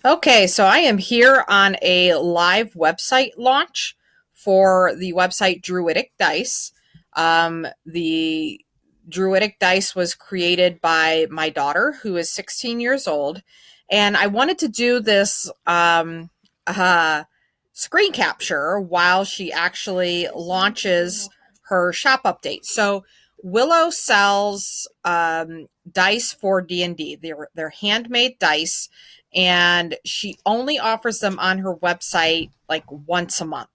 Okay, so I am here on a live website launch for the website Druidic Dice. The Druidic Dice was created by my daughter, who is 16 years old, and I wanted to do this uh, screen capture while she actually launches her shop update. So Willow sells dice for D&D. They're handmade dice, and she only offers them on her website like once a month.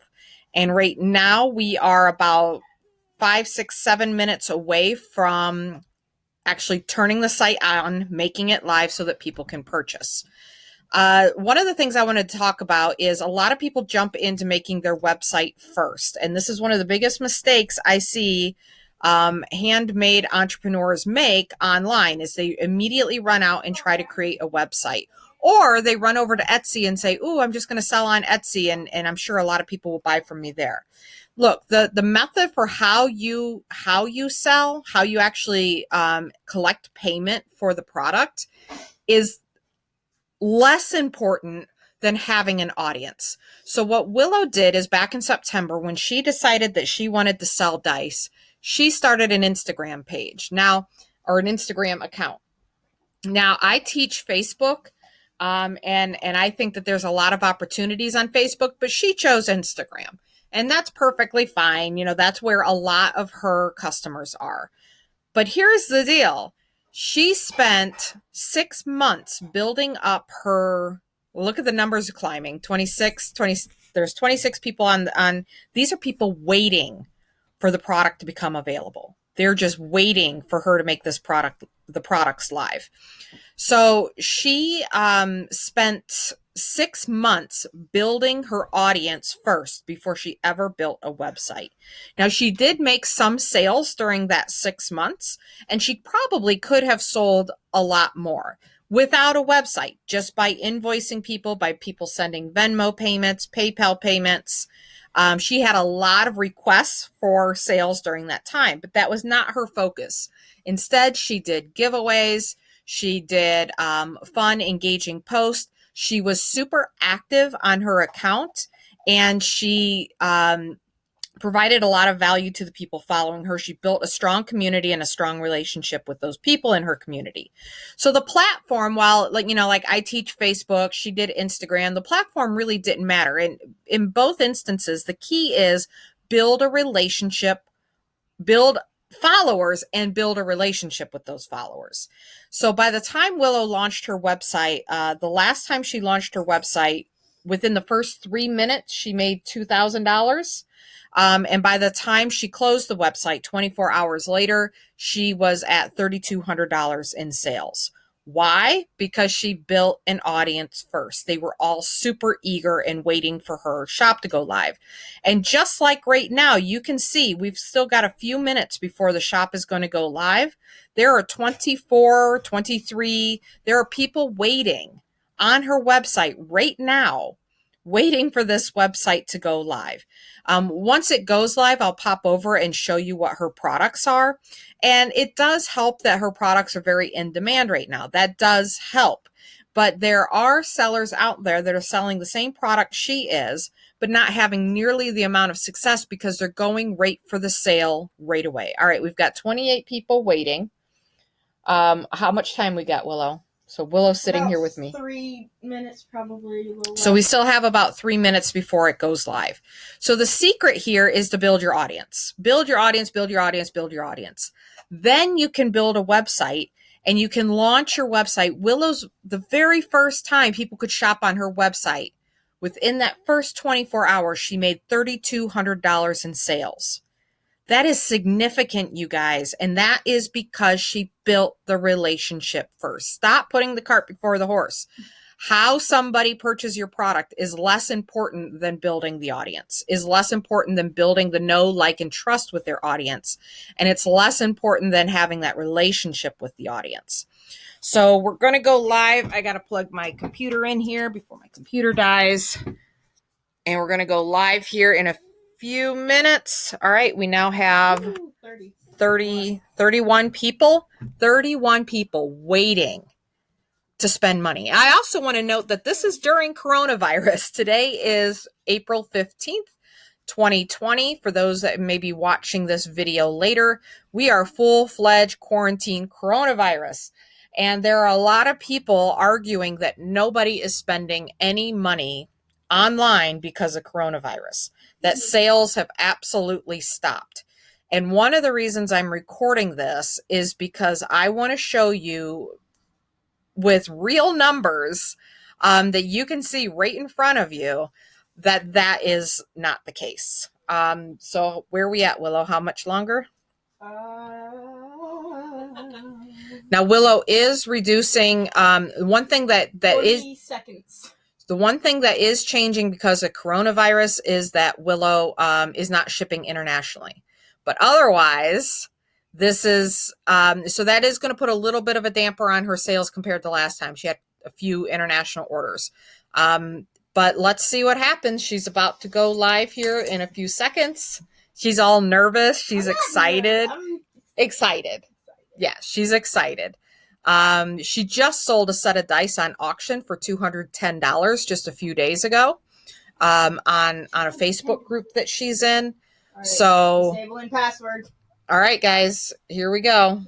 And right now we are about 5, 6, 7 minutes away from actually turning the site on, making it live so that people can purchase. One of the things I wanted to talk about is a lot of people jump into making their website first. And this is one of the biggest mistakes I see handmade entrepreneurs make online is they immediately run out and try to create a website. Or they run over to Etsy and say, "Ooh, I'm just going to sell on Etsy, and I'm sure a lot of people will buy from me there." Look, the method for how you sell, how you actually collect payment for the product is less important than having an audience. So what Willow did is back in September when she decided that she wanted to sell dice, she started an Instagram page now, or an Instagram account. Now I teach Facebook, and I think that there's a lot of opportunities on Facebook, but she chose Instagram, and that's perfectly fine. You know, that's where a lot of her customers are. But here's the deal. She spent 6 months building up her, look at the numbers climbing, 26, 20. There's 26 people on, these are people waiting for the product to become available. They're just waiting for her to make the products live. So she spent 6 months building her audience first before she ever built a website. Now, she did make some sales during that 6 months, and she probably could have sold a lot more without a website, just by invoicing people, by people sending Venmo payments, PayPal payments. She had a lot of requests for sales during that time, but that was not her focus. Instead, she did giveaways. She did fun, engaging posts. She was super active on her account, and she provided a lot of value to the people following her. She built a strong community and a strong relationship with those people in her community. So the platform, while like I teach Facebook, she did Instagram, the platform really didn't matter. And in both instances, the key is build a relationship, build followers, and build a relationship with those followers. So by the time Willow launched her website, the last time she launched her website, within the first 3 minutes, she made $2,000. And by the time she closed the website 24 hours later, she was at $3,200 in sales. Why? Because she built an audience first. They were all super eager and waiting for her shop to go live. And just like right now, you can see we've still got a few minutes before the shop is going to go live. There are 24, 23, there are people waiting on her website right now, waiting for this website to go live. Once it goes live, I'll pop over and show you what her products are. And it does help that her products are very in demand right now. That does help. But there are sellers out there that are selling the same product she is, but not having nearly the amount of success because they're going right for the sale right away. All right, we've got 28 people waiting. How much time we got, Willow? So Willow's sitting here with me. 3 minutes, probably. So we still have about 3 minutes before it goes live. So the secret here is to build your audience. Build your audience, build your audience, build your audience. Then you can build a website and you can launch your website. Willow's, the very first time people could shop on her website, within that first 24 hours, she made $3,200 in sales. That is significant, you guys. And that is because she built the relationship first. Stop putting the cart before the horse. How somebody purchases your product is less important than building the audience, is less important than building the know, like, and trust with their audience. And it's less important than having that relationship with the audience. So we're going to go live. I got to plug my computer in here before my computer dies. And we're going to go live here in a few minutes. All right, we now have 31 people waiting to spend money. I also want to note that this is during coronavirus. Today is April 15th. 2020. For those that may be watching this video later, we are full-fledged quarantine coronavirus. And there are a lot of people arguing that nobody is spending any money online because of coronavirus, that sales have absolutely stopped. And one of the reasons I'm recording this is because I want to show you with real numbers that you can see right in front of you that is not the case. So where are we at, Willow? How much longer? Now, Willow is reducing. One thing that 40 seconds. The one thing that is changing because of coronavirus is that Willow is not shipping internationally. But otherwise, this is, so that is going to put a little bit of a damper on her sales compared to last time. She had a few international orders. But let's see what happens. She's about to go live here in a few seconds. She's all nervous. She's excited. Excited. Yeah, she's excited. She just sold a set of dice on auction for $210 just a few days ago on a Facebook group that she's in. Right, so disabling password. All right, guys, here we go.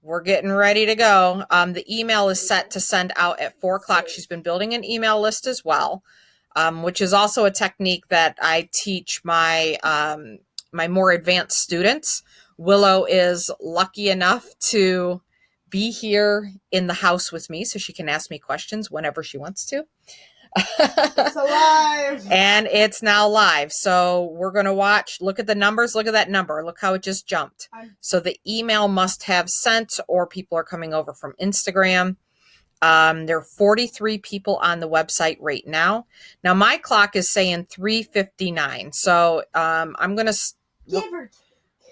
We're getting ready to go. The email is set to send out at 4 o'clock. She's been building an email list as well, which is also a technique that I teach my my more advanced students. Willow is lucky enough to be here in the house with me, so she can ask me questions whenever she wants to. It's alive. And it's now live. So we're going to watch. Look at the numbers. Look at that number. Look how it just jumped. So the email must have sent, or people are coming over from Instagram. There are 43 people on the website right now. Now my clock is saying 3:59. So I'm going to...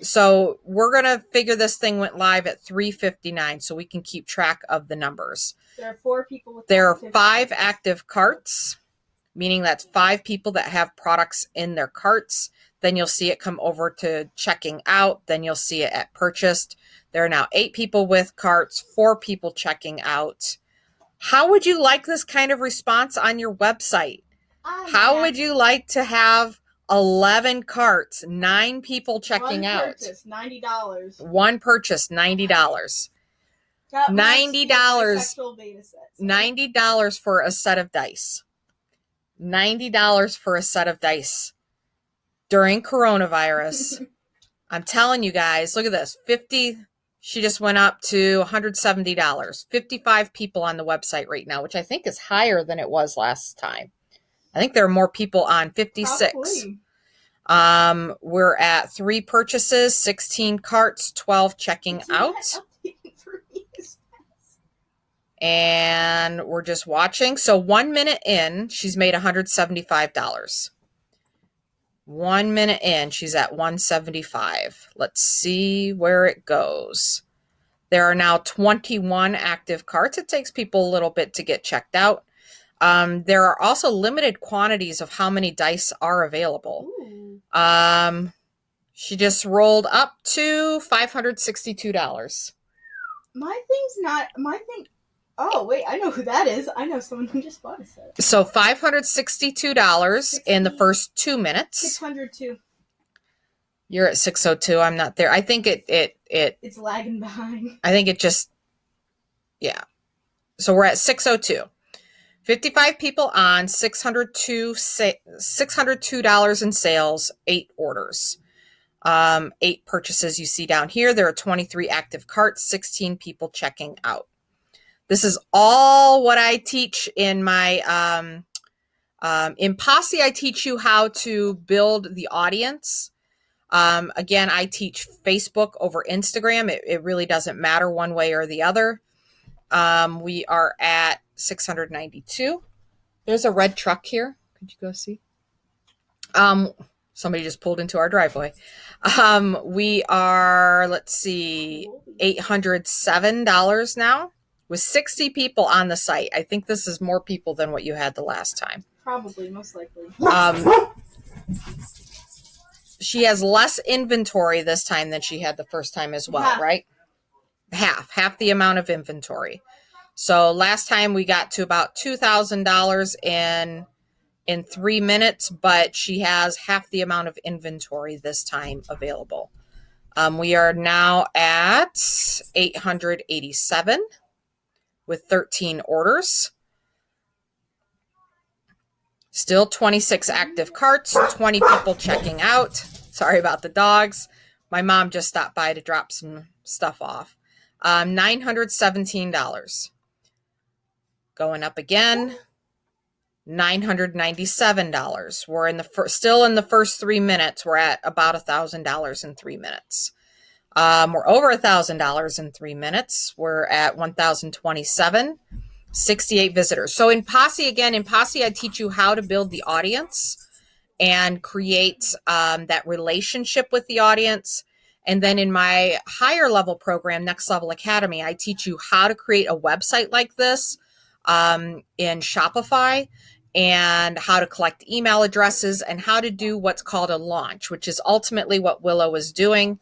So we're going to figure this thing went live at 3:59 so we can keep track of the numbers. There are 4 people with There are 5 active carts, meaning that's 5 people that have products in their carts. Then you'll see it come over to checking out. Then you'll see it at purchased. There are now 8 people with carts, 4 people checking out. How would you like this kind of response on your website? How would you like to have 11 carts, 9 people checking out? One purchase, $90. One purchase, $90. $90 for a set of dice. $90 for a set of dice during coronavirus. I'm telling you guys, look at this. 50, she just went up to $170. 55 people on the website right now, which I think is higher than it was last time. I think there are more people on 56. Probably. We're at 3 purchases, 16 carts, 12 checking out. And we're just watching. So 1 minute in, she's made $175. 1 minute in, she's at $175. Let's see where it goes. There are now 21 active carts. It takes people a little bit to get checked out. There are also limited quantities of how many dice are available. She just rolled up to $562. Oh, wait, I know who that is. I know someone who just bought a set. So $562 in the first 2 minutes. 602. You're at 602. I'm not there. I think it's lagging behind. I think it just, yeah. So we're at 602. 55 people on, $602 in sales, 8 orders. 8 purchases you see down here. There are 23 active carts, 16 people checking out. This is all what I teach in my, in Posse, I teach you how to build the audience. Again, I teach Facebook over Instagram. It really doesn't matter one way or the other. We are at 692. There's a red truck here. Could you go see? Somebody just pulled into our driveway. We are, let's see, $807 now with 60 people on the site. I think this is more people than what you had the last time. Probably, most likely. She has less inventory this time than she had the first time as well, right? Half the amount of inventory. So last time we got to about $2,000 in 3 minutes, but she has half the amount of inventory this time available. We are now at 887 with 13 orders. Still 26 active carts, 20 people checking out. Sorry about the dogs. My mom just stopped by to drop some stuff off. $917. Going up again. $997. We're in the still in the first 3 minutes. We're at about $1,000 in 3 minutes. We're over $1,000 in 3 minutes. We're at 1,027. 68 visitors. So in Posse, I teach you how to build the audience and create that relationship with the audience. And then in my higher level program, Next Level Academy, I teach you how to create a website like this in Shopify, and how to collect email addresses, and how to do what's called a launch, which is ultimately what Willow is doing.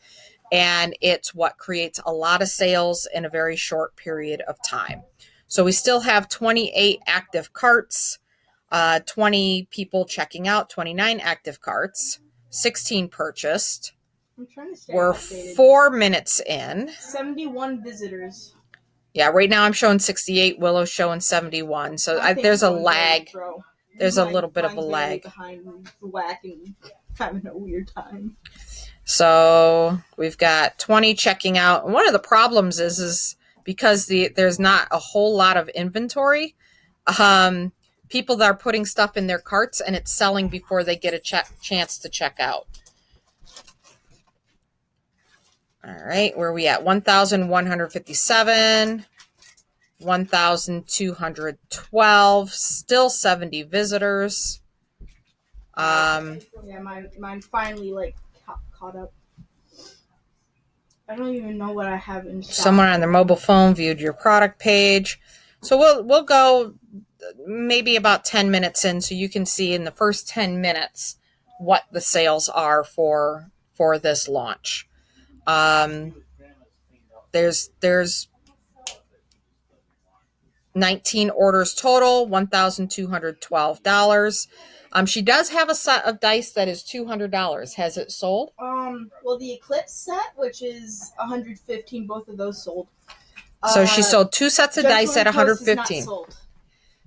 And it's what creates a lot of sales in a very short period of time. So we still have 28 active carts, 20 people checking out, 29 active carts, 16 purchased. I'm trying to stay We're updated. 4 minutes in. 71 visitors. Yeah, right now I'm showing 68. Willow's showing 71. So there's a lag. There's a little bit of a lag. Behind the whack and having a weird time. So we've got 20 checking out. And one of the problems is because there's not a whole lot of inventory. People that are putting stuff in their carts and it's selling before they get a chance to check out. All right, where are we at? 1,157, 1,212, still 70 visitors. Yeah, mine finally caught up. I don't even know what I have in stock. Someone on their mobile phone viewed your product page. So we'll go maybe about 10 minutes in, so you can see in the first 10 minutes what the sales are for this launch. There's 19 orders total, $1,212. She does have a set of dice that is $200. Has it sold? Well, the Eclipse set, which is $115, both of those sold. So she sold 2 sets of dice at $115.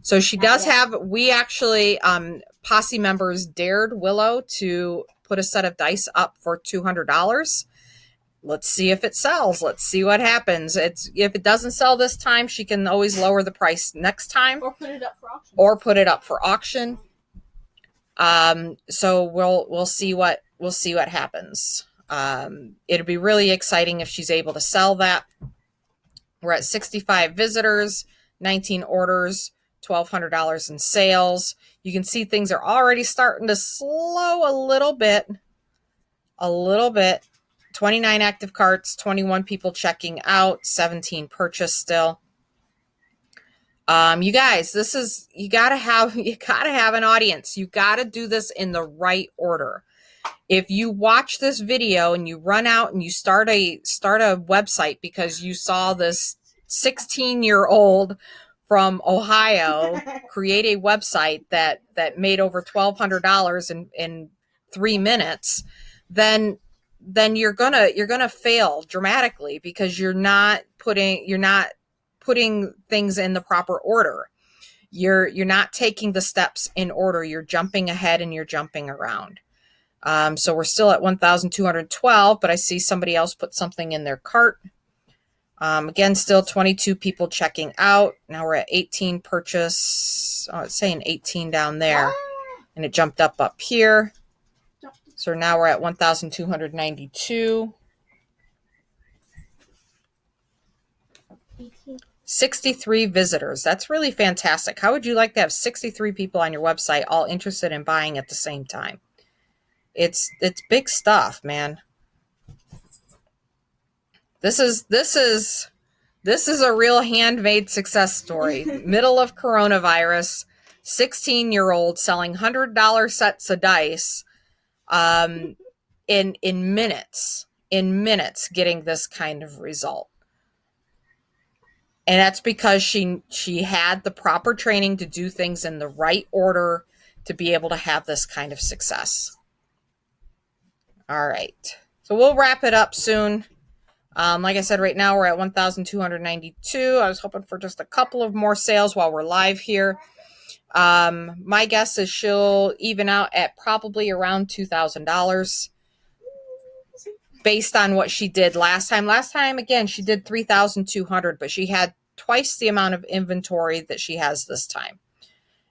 So she does have. We actually, Posse members dared Willow to put a set of dice up for $200. Let's see if it sells. Let's see what happens. If it doesn't sell this time, she can always lower the price next time, or put it up for auction. So we'll see what happens. It'll be really exciting if she's able to sell that. We're at 65 visitors, 19 orders, $1,200 in sales. You can see things are already starting to slow a little bit. 29 active carts, 21 people checking out, 17 purchased still. You guys, you gotta have an audience. You gotta do this in the right order. If you watch this video and you run out and you start a website because you saw this 16-year-old from Ohio create a website that made over $1,200 in 3 minutes, then you're gonna fail dramatically, because you're not putting things in the proper order. You're not taking the steps in order. You're jumping ahead and you're jumping around. So we're still at 1,212, but I see somebody else put something in their cart. Again, still 22 people checking out. Now we're at 18 purchase. Oh, it's saying 18 down there, and it jumped up here. So now we're at 1,292. 63 visitors. That's really fantastic. How would you like to have 63 people on your website all interested in buying at the same time? It's big stuff, man. This is a real handmade success story. Middle of coronavirus, 16-year-old selling $100 sets of dice, in minutes, getting this kind of result. And that's because she had the proper training to do things in the right order to be able to have this kind of success. All right. So we'll wrap it up soon. Like I said, right now we're at 1,292. I was hoping for just a couple of more sales while we're live here. My guess is she'll even out at probably around $2,000 based on what she did last time. Last time, again, she did 3,200, but she had twice the amount of inventory that she has this time.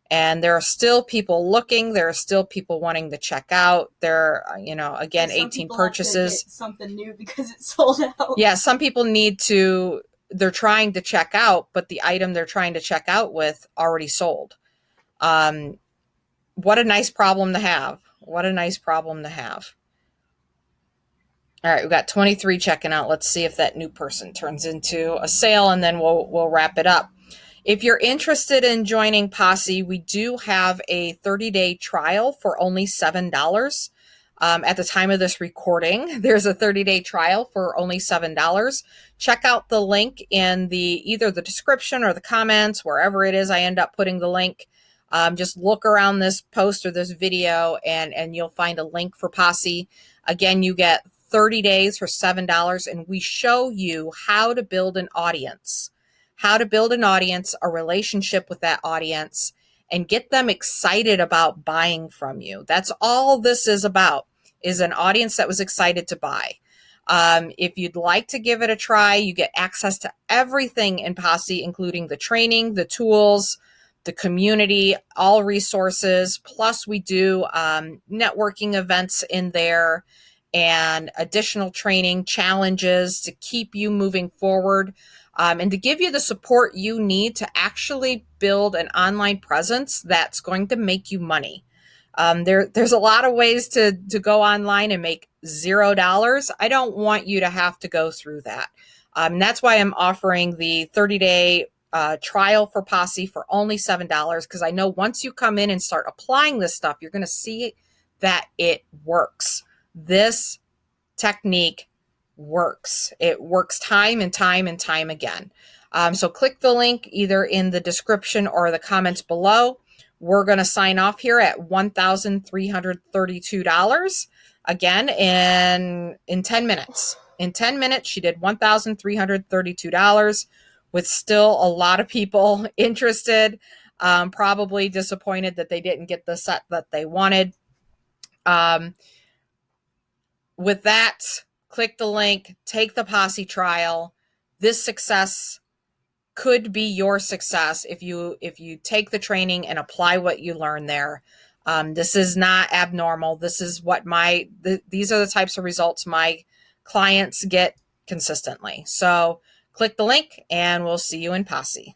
And there are still people looking. There are still people wanting to check out. There, again, Some 18 people purchases. Have to get something new because it's sold out. Yeah, some people they're trying to check out, but the item they're trying to check out with already sold. What a nice problem to have. What a nice problem to have. All right, we've got 23 checking out. Let's see if that new person turns into a sale, and then we'll wrap it up. If you're interested in joining Posse, we do have a 30-day trial for only $7. At the time of this recording, there's a 30-day trial for only $7. Check out the link in either the description or the comments, wherever it is I end up putting the link. Just look around this post or this video and you'll find a link for Posse. Again, you get 30 days for $7, and we show you how to build an audience. How to build an audience, a relationship with that audience, and get them excited about buying from you. That's all this is about, is an audience that was excited to buy. If you'd like to give it a try, you get access to everything in Posse, including the training, the tools, the community, all resources. Plus, we do networking events in there and additional training challenges to keep you moving forward. And to give you the support you need to actually build an online presence that's going to make you money. There's a lot of ways to go online and make $0. I don't want you to have to go through that. That's why I'm offering the 30-day trial for Posse for only $7, because I know once you come in and start applying this stuff, you're going to see that it works. This technique works. It works time and time and time again. So click the link either in the description or the comments below. We're going to sign off here at $1,332. Again, in 10 minutes. In 10 minutes, she did $1,332 with still a lot of people interested, probably disappointed that they didn't get the set that they wanted. With that, click the link, take the Posse trial. This success could be your success if you take the training and apply what you learn there. This is not abnormal. This is what these are the types of results my clients get consistently. So click the link and we'll see you in Posse.